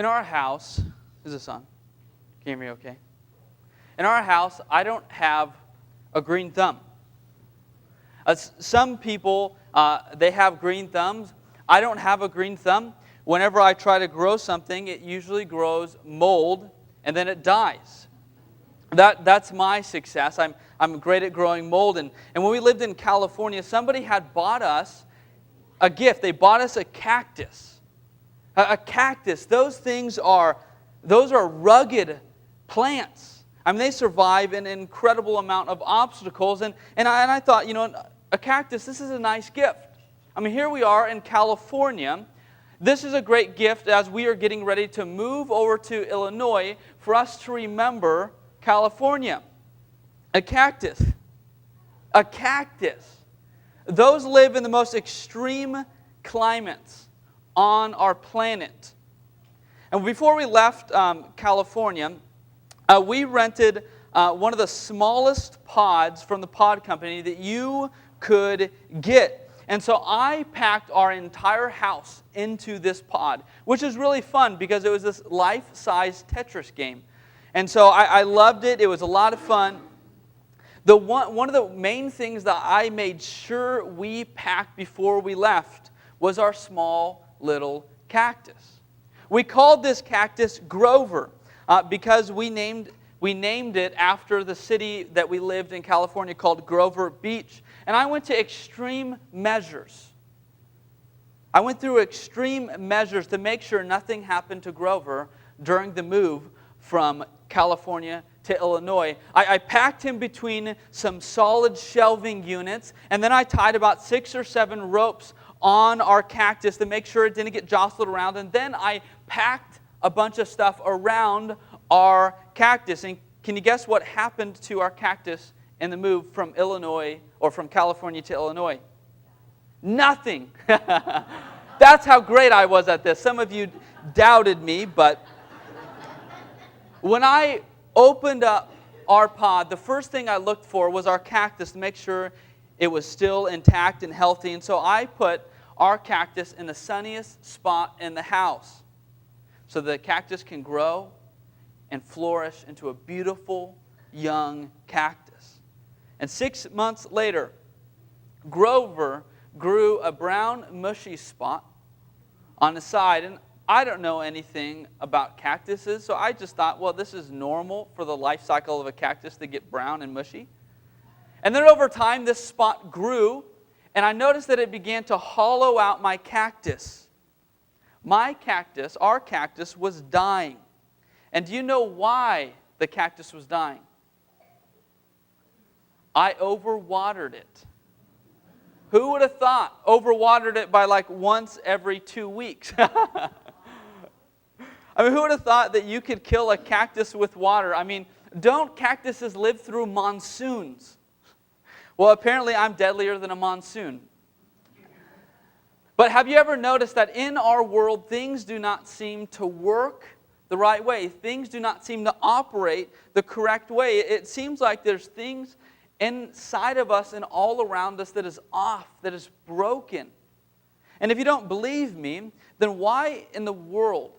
In our house, is this on? Can you hear me okay? In our house, I don't have a green thumb. Some people, they have green thumbs. I don't have a green thumb. Whenever I try to grow something, it usually grows mold, and then it dies. That's my success. I'm great at growing mold. And when we lived in California, somebody had bought us a gift. They bought us a cactus. A cactus. Those are rugged plants. I mean, they survive an incredible amount of obstacles. And I thought, a cactus, this is a nice gift. I mean, here we are in California. This is a great gift as we are getting ready to move over to Illinois for us to remember California. A cactus. A cactus. Those live in the most extreme climates on our planet. And before we left California, we rented one of the smallest pods from the pod company that you could get. And so I packed our entire house into this pod, which is really fun because it was this life-size Tetris game. And so I loved it. It was a lot of fun. One of the main things that I made sure we packed before we left was our small little cactus. We called this cactus Grover because we named it after the city that we lived in California called Grover Beach. And I went to extreme measures. I went through extreme measures to make sure nothing happened to Grover during the move from California to Illinois. I packed him between some solid shelving units, and then I tied about 6 or 7 ropes on our cactus to make sure it didn't get jostled around. And then I packed a bunch of stuff around our cactus. And can you guess what happened to our cactus in the move from Illinois, or from California to Illinois? Nothing. That's how great I was at this. Some of you doubted me, but when I opened up our pod, the first thing I looked for was our cactus to make sure it was still intact and healthy. And so I put our cactus in the sunniest spot in the house so the cactus can grow and flourish into a beautiful young cactus. And 6 months later, Grover grew a brown, mushy spot on the side. And I don't know anything about cactuses, so I just thought, well, this is normal for the life cycle of a cactus to get brown and mushy. And then over time, this spot grew, and I noticed that it began to hollow out my cactus. My cactus, our cactus, was dying. And do you know why the cactus was dying? I overwatered it. Who would have thought? Overwatered it by like once every 2 weeks. I mean, who would have thought that you could kill a cactus with water? I mean, don't cactuses live through monsoons? Well, apparently I'm deadlier than a monsoon. But have you ever noticed that in our world, things do not seem to work the right way? Things do not seem to operate the correct way. It seems like there's things inside of us and all around us that is off, that is broken. And if you don't believe me, then why in the world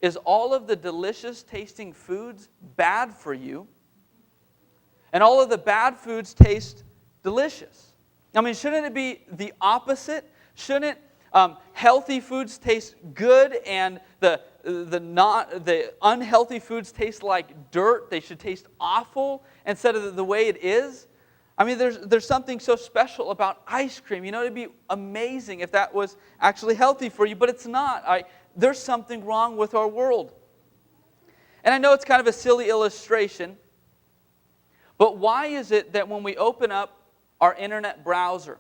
is all of the delicious tasting foods bad for you and all of the bad foods taste delicious? I mean, shouldn't it be the opposite? Shouldn't healthy foods taste good and the unhealthy foods taste like dirt? They should taste awful instead of the way it is. I mean, there's something so special about ice cream. You know, it'd be amazing if that was actually healthy for you, but it's not. There's something wrong with our world. And I know it's kind of a silly illustration, but why is it that when we open up our internet browser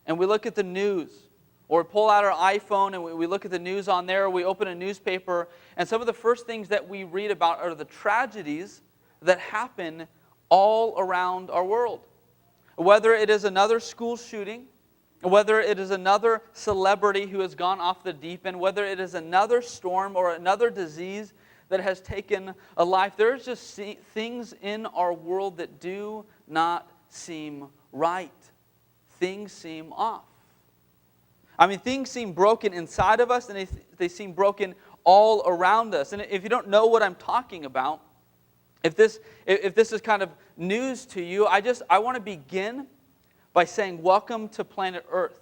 and we look at the news, or we pull out our iPhone and we look at the news on there, or we open a newspaper, and some of the first things that we read about are the tragedies that happen all around our world? Whether it is another school shooting, whether it is another celebrity who has gone off the deep end, whether it is another storm or another disease that has taken a life, there's just things in our world that do not seem right. Things seem off. I mean, things seem broken inside of us, and they seem broken all around us. And if you don't know what I'm talking about, if this is kind of news to you, I want to begin by saying welcome to planet Earth.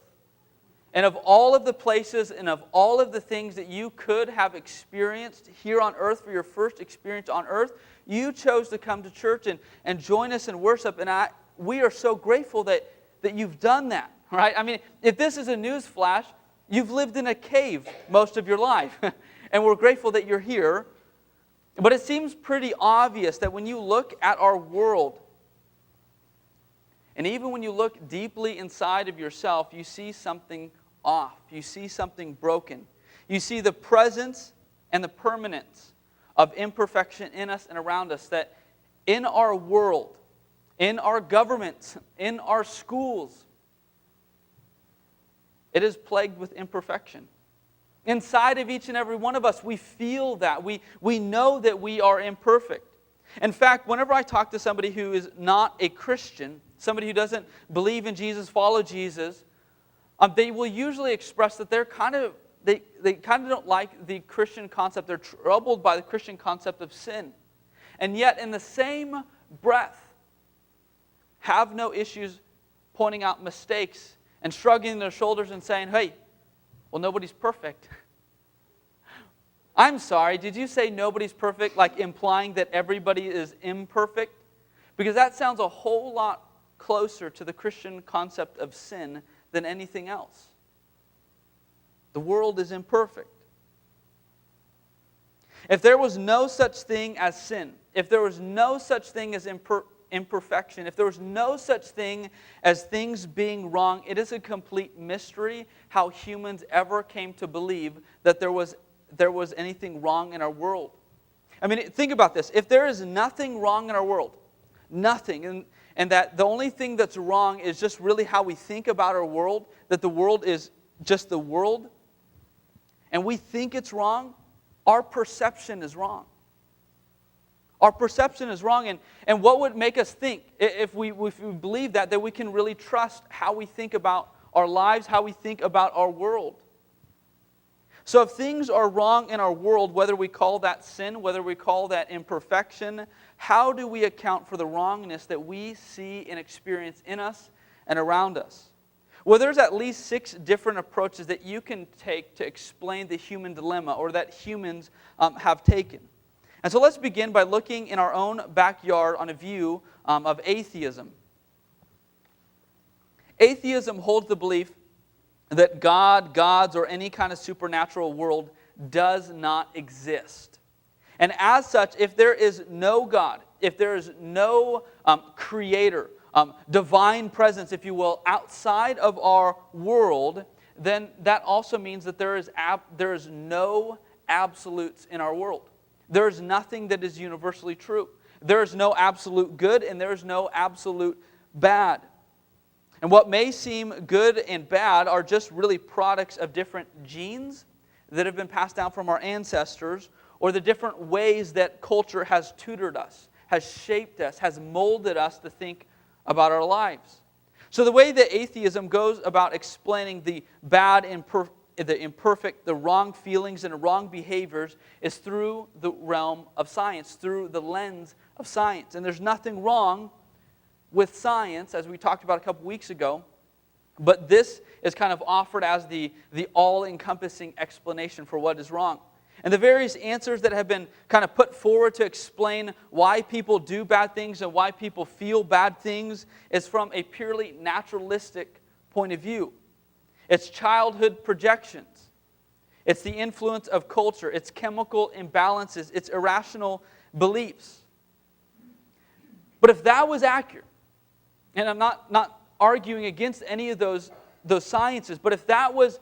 And of all of the places and of all of the things that you could have experienced here on earth for your first experience on earth, you chose to come to church and join us in worship. And we are so grateful that you've done that, right? I mean, if this is a news flash, you've lived in a cave most of your life. And we're grateful that you're here. But it seems pretty obvious that when you look at our world, and even when you look deeply inside of yourself, you see something off. You see something broken. You see the presence and the permanence of imperfection in us and around us, that in our world, in our governments, in our schools, it is plagued with imperfection. Inside of each and every one of us, we feel that. We know that we are imperfect. In fact, whenever I talk to somebody who is not a Christian, somebody who doesn't believe in Jesus, follow Jesus, they will usually express that they kind of don't like the Christian concept. They're troubled by the Christian concept of sin. And yet, in the same breath, have no issues pointing out mistakes and shrugging their shoulders and saying, hey, well, nobody's perfect. I'm sorry, did you say nobody's perfect, like implying that everybody is imperfect? Because that sounds a whole lot closer to the Christian concept of sin than anything else. The world is imperfect. If there was no such thing as sin, if there was no such thing as imperfection, if there was no such thing as things being wrong, it is a complete mystery how humans ever came to believe that there was anything wrong in our world. I mean, think about this. If there is nothing wrong in our world, nothing, and that the only thing that's wrong is just really how we think about our world, that the world is just the world, and we think it's wrong, our perception is wrong. Our perception is wrong, and what would make us think, if we believe that we can really trust how we think about our lives, how we think about our world. So if things are wrong in our world, whether we call that sin, whether we call that imperfection, how do we account for the wrongness that we see and experience in us and around us? Well, there's at least 6 different approaches that you can take to explain the human dilemma, or that humans have taken. And so let's begin by looking in our own backyard on a view of atheism. Atheism holds the belief that gods, or any kind of supernatural world does not exist. And as such, if there is no God, if there is no creator, divine presence, if you will, outside of our world, then that also means that there is no absolutes in our world. There is nothing that is universally true. There is no absolute good, and there is no absolute bad. And what may seem good and bad are just really products of different genes that have been passed down from our ancestors, or the different ways that culture has tutored us, has shaped us, has molded us to think about our lives. So the way that atheism goes about explaining the bad and the imperfect, the wrong feelings and wrong behaviors is through the realm of science, through the lens of science. And there's nothing wrong with science, as we talked about a couple weeks ago, but this is kind of offered as the all-encompassing explanation for what is wrong. And the various answers that have been kind of put forward to explain why people do bad things and why people feel bad things is from a purely naturalistic point of view. It's childhood projections. It's the influence of culture. It's chemical imbalances. It's irrational beliefs. But if that was accurate, and I'm not arguing against any of those sciences, but if that was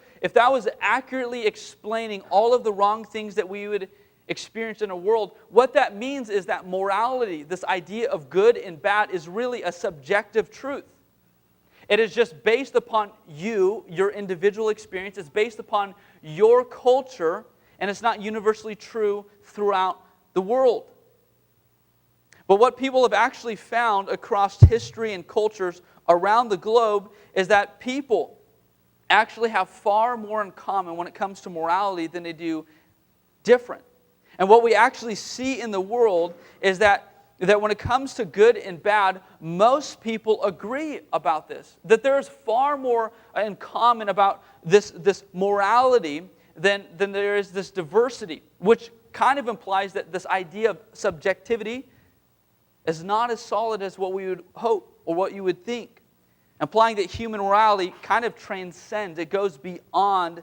accurately explaining all of the wrong things that we would experience in a world, what that means is that morality, this idea of good and bad, is really a subjective truth. It is just based upon your individual experience. It's based upon your culture, and it's not universally true throughout the world. But what people have actually found across history and cultures around the globe is that people actually have far more in common when it comes to morality than they do different. And what we actually see in the world is that when it comes to good and bad, most people agree about this. That there is far more in common about this morality than there is this diversity, which kind of implies that this idea of subjectivity is not as solid as what we would hope or what you would think, implying that human morality kind of transcends. It goes beyond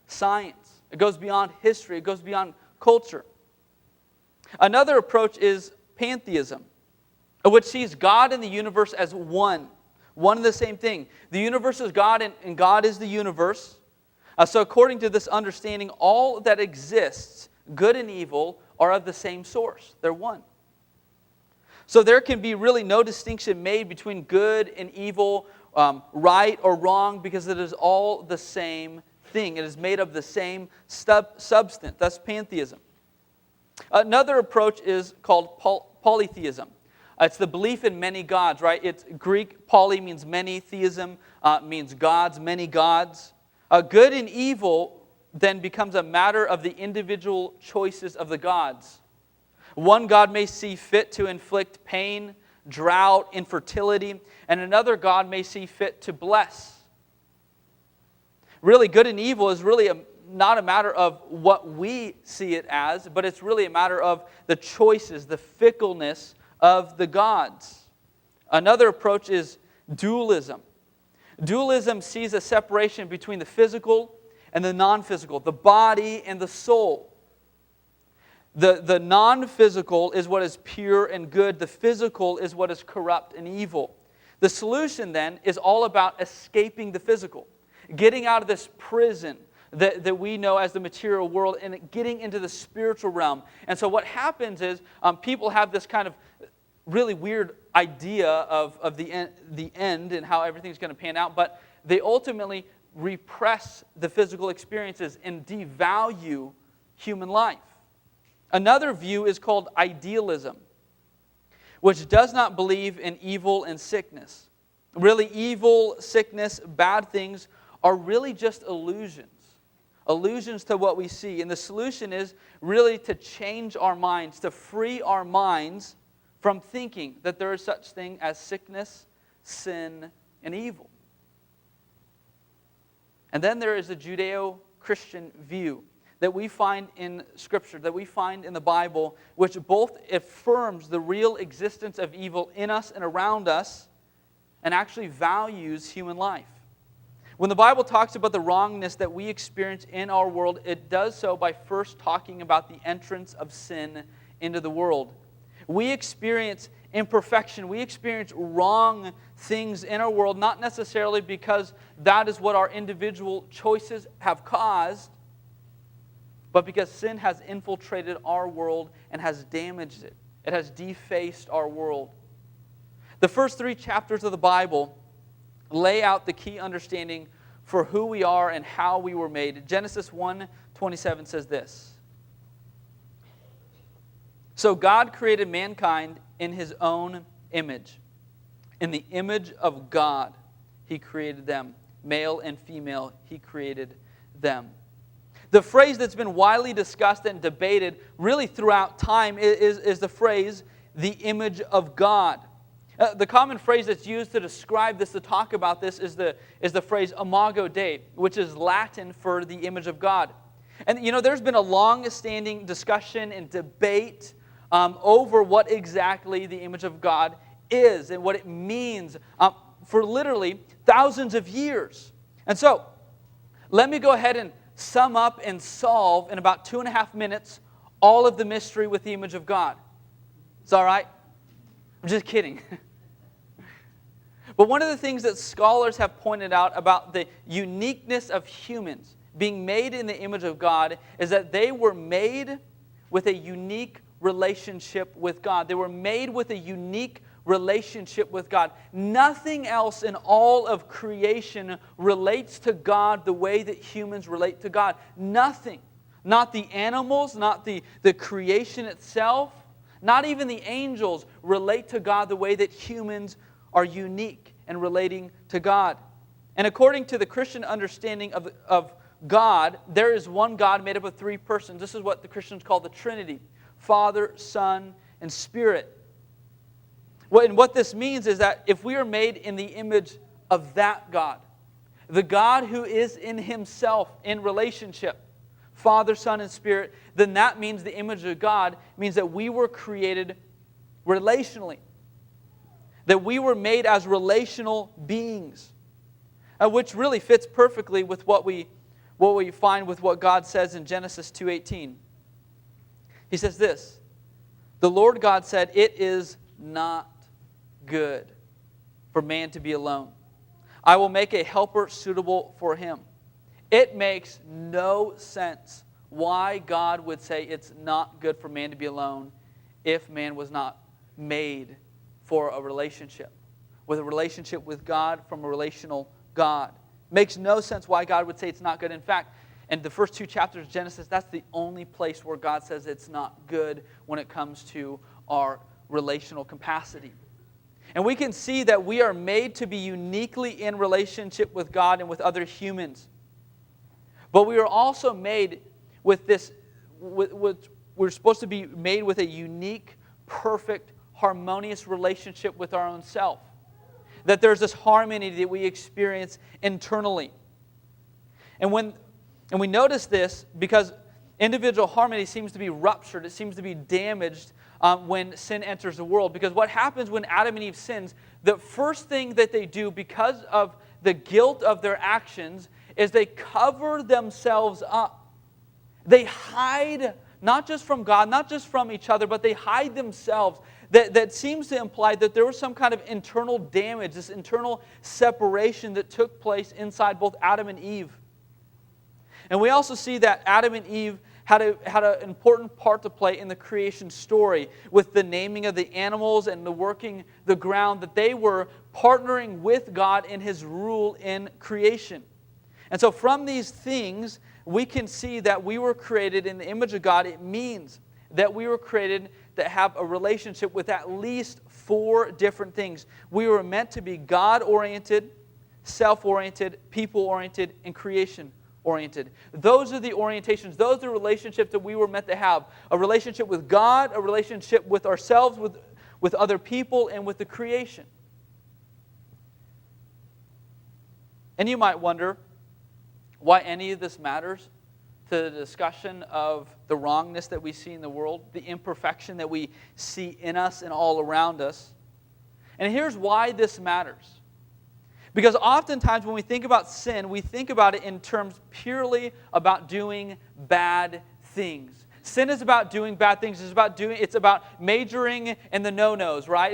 science. It goes beyond history. It goes beyond culture. Another approach is pantheism, which sees God and the universe as one and the same thing. The universe is God and God is the universe. So according to this understanding, all that exists, good and evil, are of the same source. They're one. So there can be really no distinction made between good and evil, right or wrong, because it is all the same thing. It is made of the same substance. That's pantheism. Another approach is called polytheism. It's the belief in many gods, right? It's Greek, poly means many, theism means gods, many gods. Good and evil then becomes a matter of the individual choices of the gods. One god may see fit to inflict pain, drought, infertility, and another god may see fit to bless. Really, good and evil is really not a matter of what we see it as, but it's really a matter of the choices, the fickleness of the gods. Another approach is dualism. Dualism sees a separation between the physical and the non-physical, the body and the soul. The non-physical is what is pure and good. The physical is what is corrupt and evil. The solution then is all about escaping the physical, getting out of this prison that we know as the material world and getting into the spiritual realm. And so what happens is people have this kind of really weird idea of the end and how everything's going to pan out, but they ultimately repress the physical experiences and devalue human life. Another view is called idealism, which does not believe in evil and sickness. Really, evil, sickness, bad things are really just illusions to what we see. And the solution is really to change our minds, to free our minds from thinking that there is such thing as sickness, sin, and evil. And then there is a Judeo-Christian view that we find in Scripture, that we find in the Bible, which both affirms the real existence of evil in us and around us, and actually values human life. When the Bible talks about the wrongness that we experience in our world, it does so by first talking about the entrance of sin into the world. We experience imperfection. We experience wrong things in our world, not necessarily because that is what our individual choices have caused, but because sin has infiltrated our world and has damaged it. It has defaced our world. The first 3 chapters of the Bible lay out the key understanding for who we are and how we were made. Genesis 1:27 says this. So God created mankind in His own image. In the image of God, He created them. Male and female, He created them. The phrase that's been widely discussed and debated really throughout time is the phrase, the image of God. The common phrase that's used to describe this, to talk about this, is the phrase imago Dei, which is Latin for the image of God. And there's been a long-standing discussion and debate over what exactly the image of God is and what it means for literally thousands of years. And so, let me go ahead and sum up and solve in about 2.5 minutes all of the mystery with the image of God. Is that all right? I'm just kidding. But one of the things that scholars have pointed out about the uniqueness of humans being made in the image of God is that they were made with a unique relationship with God. They were made with a unique relationship with God. Nothing else in all of creation relates to God the way that humans relate to God. Nothing. Not the animals, not the creation itself, not even the angels relate to God the way that humans are unique in relating to God. And according to the Christian understanding of God, there is one God made up of three persons. This is what the Christians call the Trinity: Father, Son, and Spirit. And what this means is that if we are made in the image of that God, the God who is in Himself in relationship, Father, Son, and Spirit, then that means the image of God means that we were created relationally. That we were made as relational beings. Which really fits perfectly with what we find with what God says in Genesis 2:18. He says this: "The Lord God said, it is not good for man to be alone. I will make a helper suitable for him." It makes no sense why God would say it's not good for man to be alone if man was not made for a relationship with God, from a relational God. Makes no sense why God would say it's not good. In fact, in the first 2 chapters of Genesis, that's the only place where God says it's not good when it comes to our relational capacity. And we can see that we are made to be uniquely in relationship with God and with other humans. But we are also made with this, we're supposed to be made with a unique, perfect, harmonious relationship with our own self. That there's this harmony that we experience internally. And we notice this because individual harmony seems to be ruptured, it seems to be damaged when sin enters the world. Because what happens when Adam and Eve sins, the first thing that they do because of the guilt of their actions is they cover themselves up. They hide, not just from God, not just from each other, but they hide themselves. That seems to imply that there was some kind of internal damage, this internal separation that took place inside both Adam and Eve. And we also see that Adam and Eve had an important part to play in the creation story with the naming of the animals and the working the ground, that they were partnering with God in His rule in creation. And so from these things, we can see that we were created in the image of God. It means that we were created to have a relationship with at least 4 different things. We were meant to be God-oriented, self-oriented, people-oriented, and creation-oriented. Those are the orientations. Those are the relationships that we were meant to have. A relationship with God, a relationship with ourselves, with other people, and with the creation. And you might wonder why any of this matters to the discussion of the wrongness that we see in the world, the imperfection that we see in us and all around us. And here's why this matters. Because oftentimes when we think about sin, we think about it in terms purely about doing bad things. Sin is about doing bad things. It's about majoring in the no-nos, right?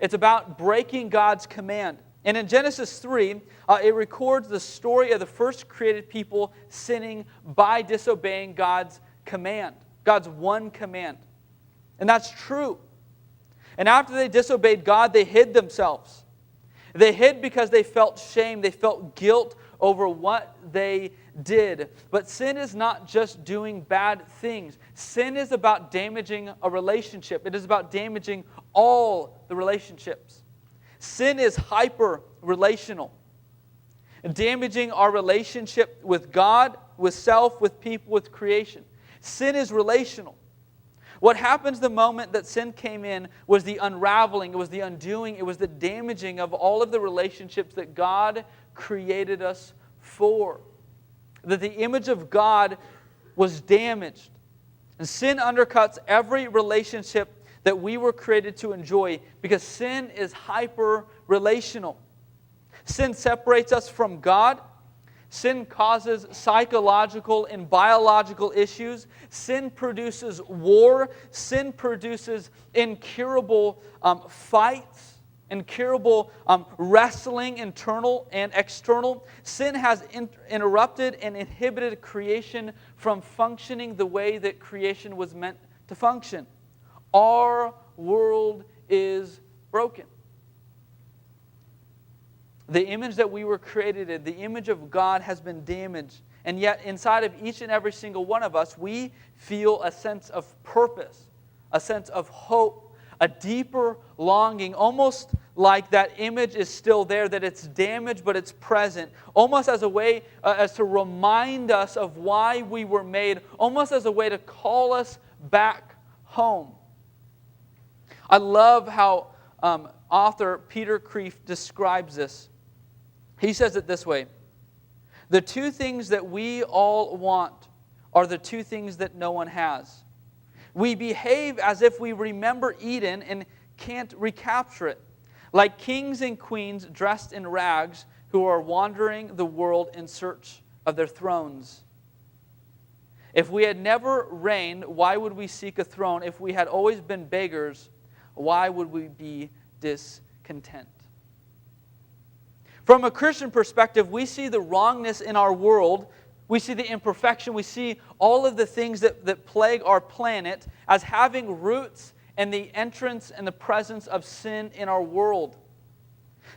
It's about breaking God's command. And in Genesis 3, it records the story of the first created people sinning by disobeying God's command, God's one command. And that's true. And after they disobeyed God, they hid themselves. They hid because they felt shame, they felt guilt over what they did. But sin is not just doing bad things. Sin is about damaging a relationship. It is about damaging all the relationships. Sin is hyper-relational, damaging our relationship with God, with self, with people, with creation. Sin is relational. What happens the moment that sin came in was the unraveling, it was the undoing, it was the damaging of all of the relationships that God created us for. That the image of God was damaged. And sin undercuts every relationship that we were created to enjoy, because sin is hyper-relational. Sin separates us from God. Sin causes psychological and biological issues. Sin produces war. Sin produces incurable fights, incurable wrestling, internal and external. Sin has interrupted and inhibited creation from functioning the way that creation was meant to function. Our world is broken. The image that we were created in, the image of God, has been damaged. And yet inside of each and every single one of us, we feel a sense of purpose, a sense of hope, a deeper longing, almost like that image is still there, that it's damaged but it's present, almost as a way as to remind us of why we were made, almost as a way to call us back home. I love how author Peter Kreeft describes this. He says it this way: the two things that we all want are the two things that no one has. We behave as if we remember Eden and can't recapture it, like kings and queens dressed in rags who are wandering the world in search of their thrones. If we had never reigned, why would we seek a throne? If we had always been beggars, why would we be discontent? From a Christian perspective, we see the wrongness in our world. We see the imperfection. We see all of the things that plague our planet as having roots in the entrance and the presence of sin in our world.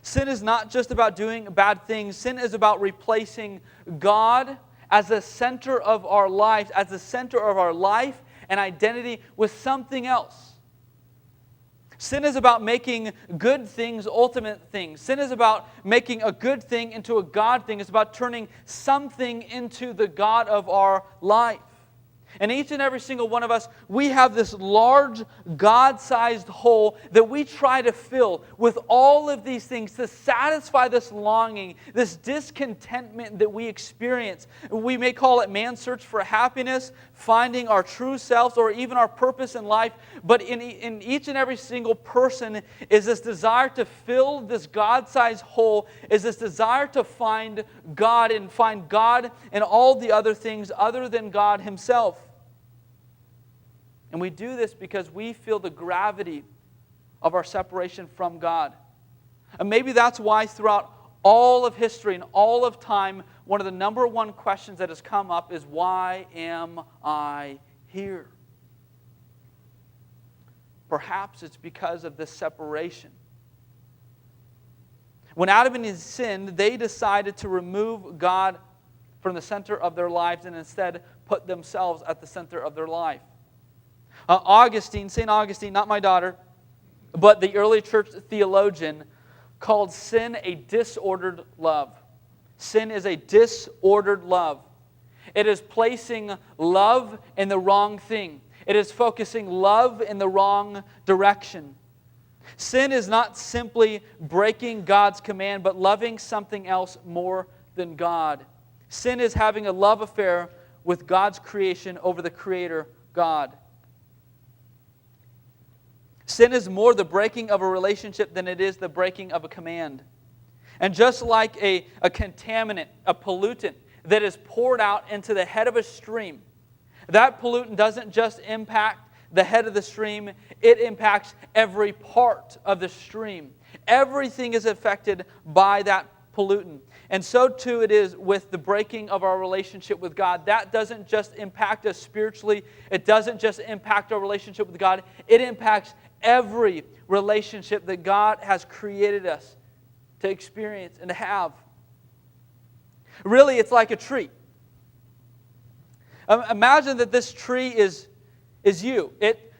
Sin is not just about doing bad things. Sin is about replacing God as the center of our lives, as the center of our life and identity, with something else. Sin is about making good things ultimate things. Sin is about making a good thing into a God thing. It's about turning something into the God of our life. And each and every single one of us, we have this large God-sized hole that we try to fill with all of these things to satisfy this longing, this discontentment that we experience. We may call it man's search for happiness, finding our true selves, or even our purpose in life. But in each and every single person is this desire to fill this God-sized hole, is this desire to find God and find God in all the other things other than God Himself. And we do this because we feel the gravity of our separation from God. And maybe that's why throughout all of history and all of time, one of the number one questions that has come up is, why am I here? Perhaps it's because of this separation. When Adam and Eve sinned, they decided to remove God from the center of their lives and instead put themselves at the center of their life. St. Augustine, not my daughter, but the early church theologian, called sin a disordered love. Sin is a disordered love. It is placing love in the wrong thing. It is focusing love in the wrong direction. Sin is not simply breaking God's command, but loving something else more than God. Sin is having a love affair with God's creation over the Creator, God. Sin is more the breaking of a relationship than it is the breaking of a command. And just like a contaminant, a pollutant that is poured out into the head of a stream, that pollutant doesn't just impact the head of the stream, it impacts every part of the stream. Everything is affected by that pollutant. And so too it is with the breaking of our relationship with God. That doesn't just impact us spiritually. It doesn't just impact our relationship with God. It impacts every relationship that God has created us to experience and to have. Really, it's like a tree. Imagine that this tree is you.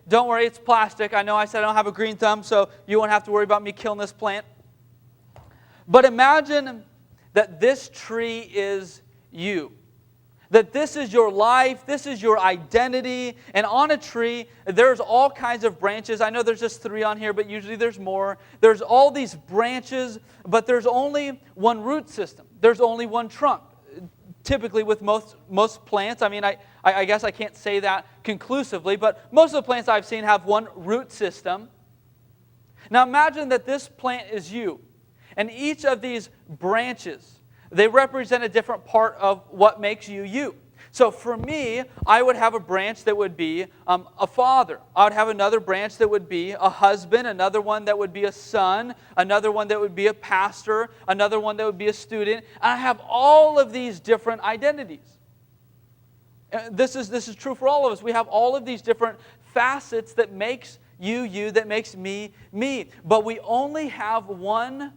Don't worry, it's plastic. I know I said I don't have a green thumb, so you won't have to worry about me killing this plant. But imagine that this tree is you. That this is your life, this is your identity. And on a tree, there's all kinds of branches. I know there's just 3 on here, but usually there's more. There's all these branches, but there's only one root system. There's only one trunk. Typically with most plants, I mean, I guess I can't say that conclusively, but most of the plants I've seen have one root system. Now imagine that this plant is you. And each of these branches, they represent a different part of what makes you you. So for me, I would have a branch that would be a father. I would have another branch that would be a husband, another one that would be a son, another one that would be a pastor, another one that would be a student. And I have all of these different identities. This is true for all of us. We have all of these different facets that makes you, that makes me. But we only have one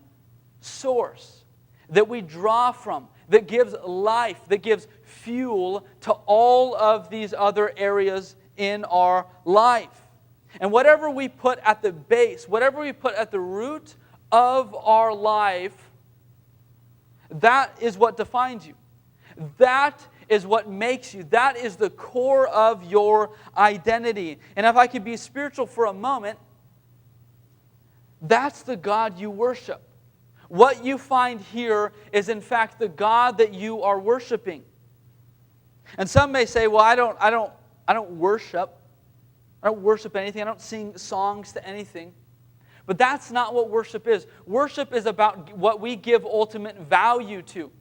source that we draw from, that gives life, that gives fuel to all of these other areas in our life. And whatever we put at the base, whatever we put at the root of our life, that is what defines you. That is what makes you. That is the core of your identity. And if I could be spiritual for a moment, that's the God you worship. What you find here is in fact the God that you are worshiping. And some may say, well, I don't worship. I don't worship anything. I don't sing songs to anything. But that's not what worship is. Worship is about what we give ultimate value to.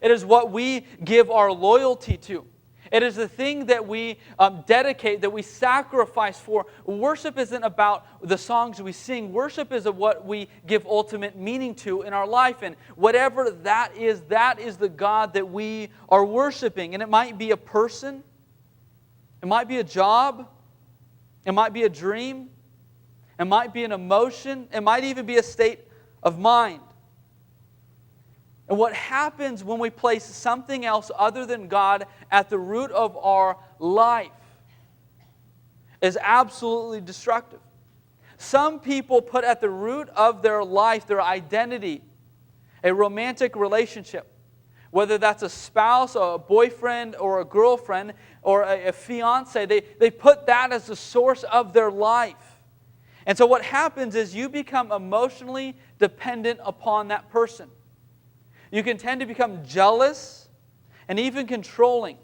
It is what we give our loyalty to. It is the thing that we dedicate, that we sacrifice for. Worship isn't about the songs we sing. Worship is what we give ultimate meaning to in our life. And whatever that is the God that we are worshiping. And it might be a person. It might be a job. It might be a dream. It might be an emotion. It might even be a state of mind. And what happens when we place something else other than God at the root of our life is absolutely destructive. Some people put at the root of their life, their identity, a romantic relationship. Whether that's a spouse or a boyfriend or a girlfriend or a fiance, they put that as the source of their life. And so what happens is you become emotionally dependent upon that person. You can tend to become jealous and even controlling.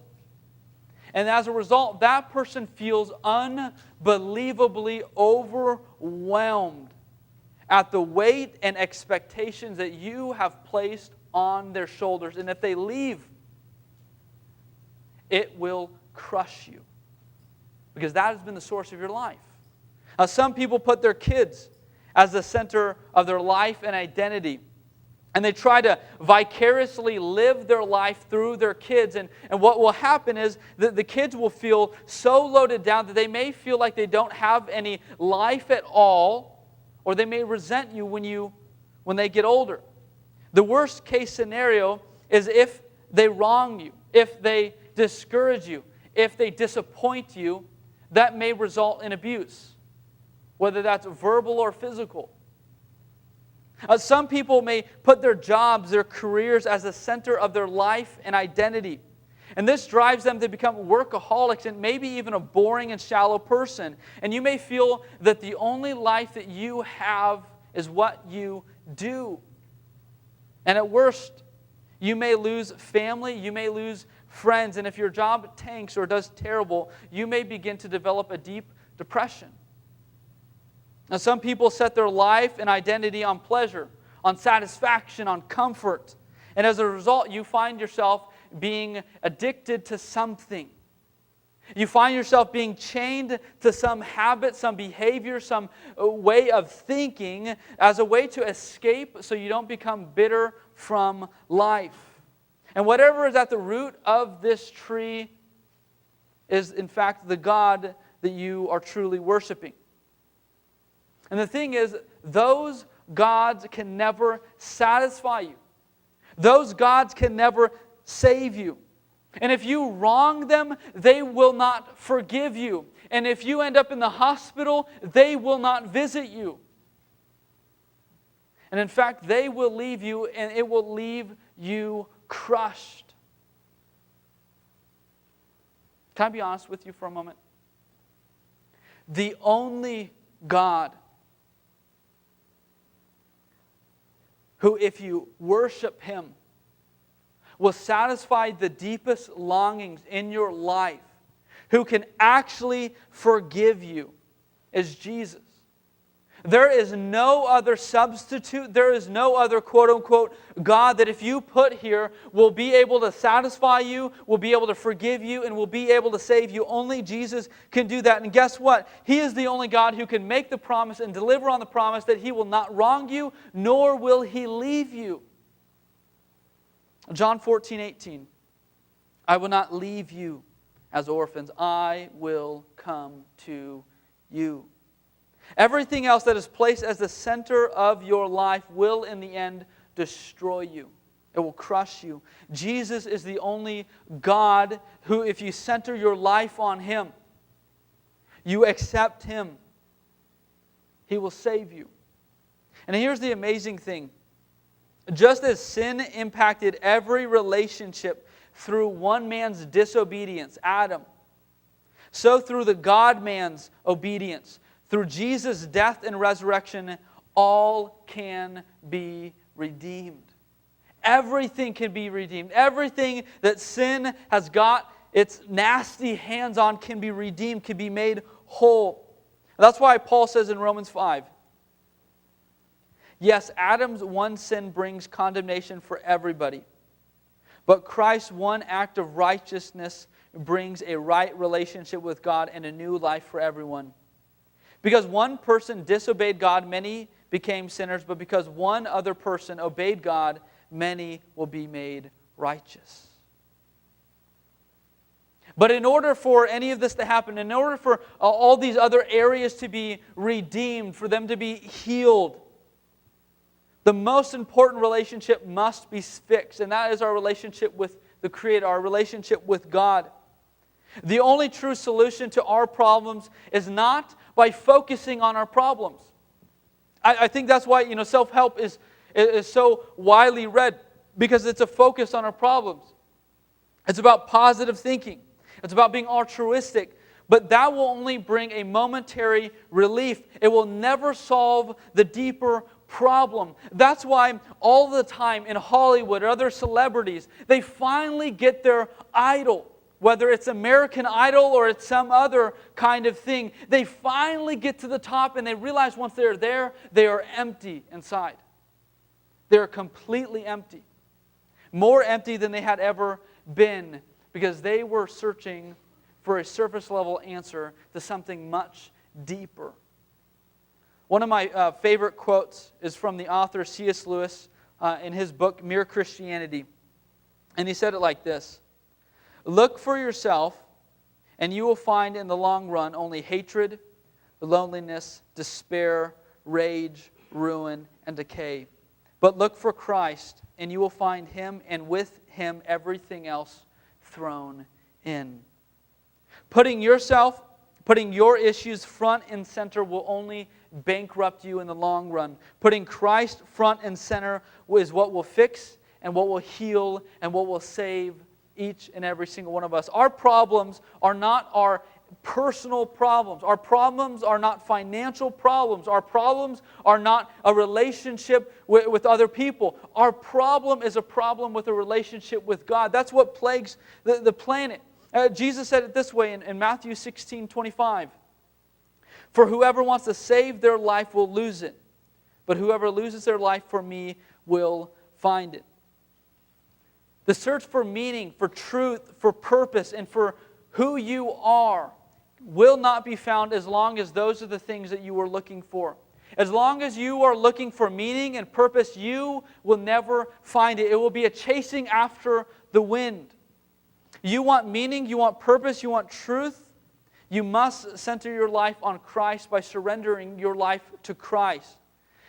And as a result, that person feels unbelievably overwhelmed at the weight and expectations that you have placed on their shoulders. And if they leave, it will crush you. Because that has been the source of your life. Now, some people put their kids as the center of their life and identity. And they try to vicariously live their life through their kids. And what will happen is that the kids will feel so loaded down that they may feel like they don't have any life at all, or they may resent you when they get older. The worst case scenario is if they wrong you, if they discourage you, if they disappoint you, that may result in abuse, whether that's verbal or physical. Some people may put their jobs, their careers as the center of their life and identity. And this drives them to become workaholics and maybe even a boring and shallow person. And you may feel that the only life that you have is what you do. And at worst, you may lose family, you may lose friends. And if your job tanks or does terrible, you may begin to develop a deep depression. Now, some people set their life and identity on pleasure, on satisfaction, on comfort. And as a result, you find yourself being addicted to something. You find yourself being chained to some habit, some behavior, some way of thinking as a way to escape so you don't become bitter from life. And whatever is at the root of this tree is, in fact, the God that you are truly worshiping. And the thing is, those gods can never satisfy you. Those gods can never save you. And if you wrong them, they will not forgive you. And if you end up in the hospital, they will not visit you. And in fact, they will leave you, and it will leave you crushed. Can I be honest with you for a moment? The only God who, if you worship Him, will satisfy the deepest longings in your life, who can actually forgive you, is Jesus. There is no other substitute. There is no other quote-unquote God that if you put here will be able to satisfy you, will be able to forgive you, and will be able to save you. Only Jesus can do that. And guess what? He is the only God who can make the promise and deliver on the promise that He will not wrong you, nor will He leave you. John 14:18. I will not leave you as orphans. I will come to you. Everything else that is placed as the center of your life will, in the end, destroy you. It will crush you. Jesus is the only God who, if you center your life on Him, you accept Him, He will save you. And here's the amazing thing. Just as sin impacted every relationship through one man's disobedience, Adam, so through the God-man's obedience, through Jesus' death and resurrection, all can be redeemed. Everything can be redeemed. Everything that sin has got its nasty hands on can be redeemed, can be made whole. That's why Paul says in Romans 5, yes, Adam's one sin brings condemnation for everybody, but Christ's one act of righteousness brings a right relationship with God and a new life for everyone. Because one person disobeyed God, many became sinners, but because one other person obeyed God, many will be made righteous. But in order for any of this to happen, in order for all these other areas to be redeemed, for them to be healed, the most important relationship must be fixed, and that is our relationship with the Creator, our relationship with God. The only true solution to our problems is not by focusing on our problems. I think that's why self-help is so widely read, because it's a focus on our problems. It's about positive thinking. It's about being altruistic. But that will only bring a momentary relief. It will never solve the deeper problem. That's why all the time in Hollywood or other celebrities, they finally get their idol. Whether it's American Idol or it's some other kind of thing, they finally get to the top and they realize once they're there, they are empty inside. They're completely empty. More empty than they had ever been, because they were searching for a surface level answer to something much deeper. One of my favorite quotes is from the author C.S. Lewis in his book, Mere Christianity. And he said it like this: look for yourself, and you will find in the long run only hatred, loneliness, despair, rage, ruin, and decay. But look for Christ, and you will find Him, and with Him everything else thrown in. Putting your issues front and center will only bankrupt you in the long run. Putting Christ front and center is what will fix and what will heal and what will save each and every single one of us. Our problems are not our personal problems. Our problems are not financial problems. Our problems are not a relationship with other people. Our problem is a problem with a relationship with God. That's what plagues the planet. Jesus said it this way in Matthew 16:25. For whoever wants to save their life will lose it, but whoever loses their life for me will find it. The search for meaning, for truth, for purpose, and for who you are will not be found as long as those are the things that you are looking for. As long as you are looking for meaning and purpose, you will never find it. It will be a chasing after the wind. You want meaning, you want purpose, you want truth. You must center your life on Christ by surrendering your life to Christ.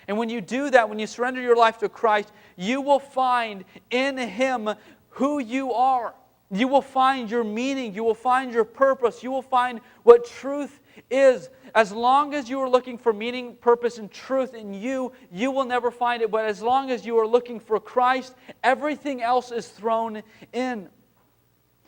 And when you do that, when you surrender your life to Christ, you will find in Him who you are. You will find your meaning. You will find your purpose. You will find what truth is. As long as you are looking for meaning, purpose, and truth in you, you will never find it. But as long as you are looking for Christ, everything else is thrown in.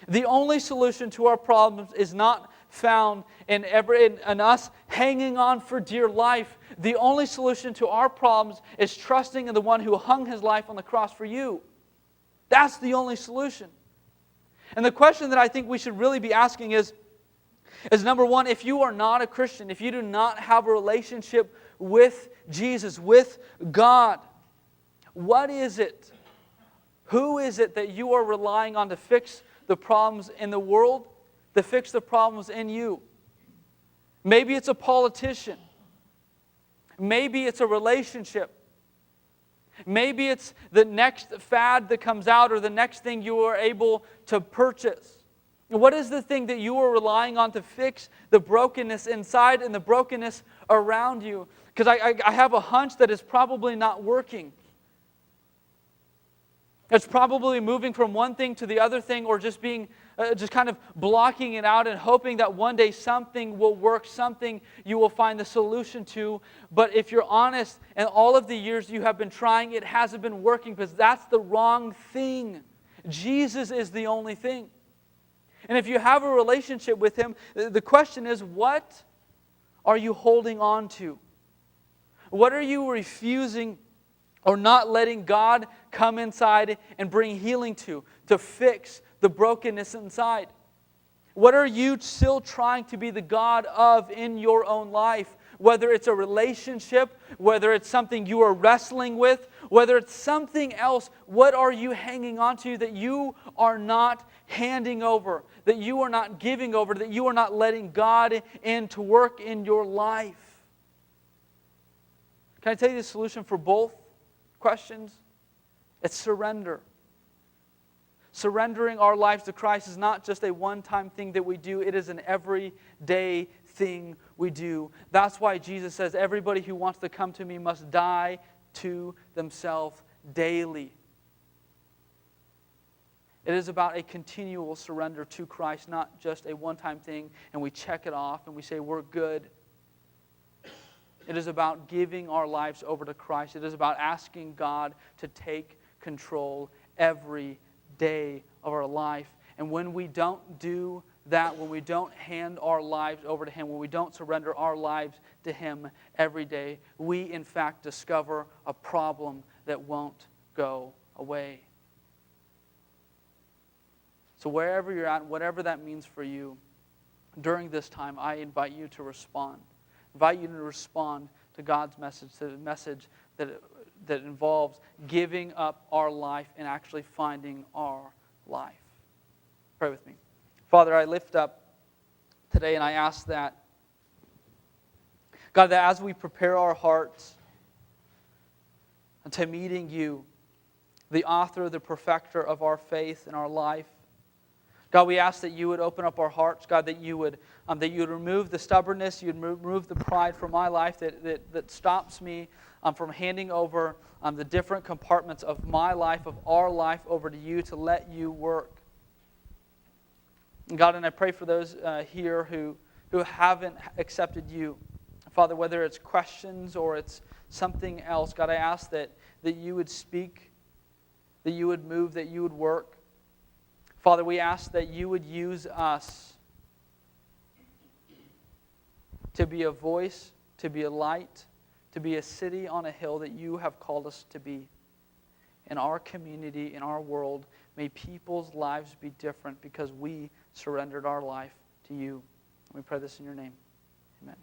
The only solution to our problems is not found in us hanging on for dear life. The only solution to our problems is trusting in the one who hung His life on the cross for you. That's the only solution. And the question that I think we should really be asking is number one, if you are not a Christian, if you do not have a relationship with Jesus, with God, what is it? Who is it that you are relying on to fix the problems in the world, to fix the problems in you? Maybe it's a politician. Maybe it's a relationship. Maybe it's the next fad that comes out or the next thing you are able to purchase. What is the thing that you are relying on to fix the brokenness inside and the brokenness around you? Because I have a hunch that it's probably not working. It's probably moving from one thing to the other thing, or just just kind of blocking it out and hoping that one day something will work, something you will find the solution to. But if you're honest, and all of the years you have been trying, it hasn't been working because that's the wrong thing. Jesus is the only thing. And if you have a relationship with Him, the question is, what are you holding on to? What are you refusing or not letting God come inside and bring healing to fix the brokenness inside? What are you still trying to be the God of in your own life? Whether it's a relationship, whether it's something you are wrestling with, whether it's something else, what are you hanging on to that you are not handing over, that you are not giving over, that you are not letting God in to work in your life? Can I tell you the solution for both questions? It's surrender. Surrendering our lives to Christ is not just a one-time thing that we do. It is an everyday thing we do. That's why Jesus says, everybody who wants to come to me must die to themselves daily. It is about a continual surrender to Christ, not just a one-time thing, and we check it off and we say we're good. It is about giving our lives over to Christ. It is about asking God to take control every day of our life. And when we don't do that, when we don't hand our lives over to Him, when we don't surrender our lives to Him every day, we in fact discover a problem that won't go away. So wherever you're at, whatever that means for you, during this time, I invite you to respond. Invite you to respond to God's message, to the message that involves giving up our life and actually finding our life. Pray with me. Father, I lift up today and I ask that, God, that as we prepare our hearts to meeting you, the author, the perfecter of our faith and our life, God, we ask that you would open up our hearts, God, that you would remove the stubbornness, you'd remove the pride from my life that stops me from handing over the different compartments of my life, of our life, over to you to let you work. And God, and I pray for those here who haven't accepted you. Father, whether it's questions or it's something else, God, I ask that you would speak, that you would move, that you would work. Father, we ask that you would use us to be a voice, to be a light, to be a city on a hill that you have called us to be. In our community, in our world, may people's lives be different because we surrendered our life to you. We pray this in your name. Amen.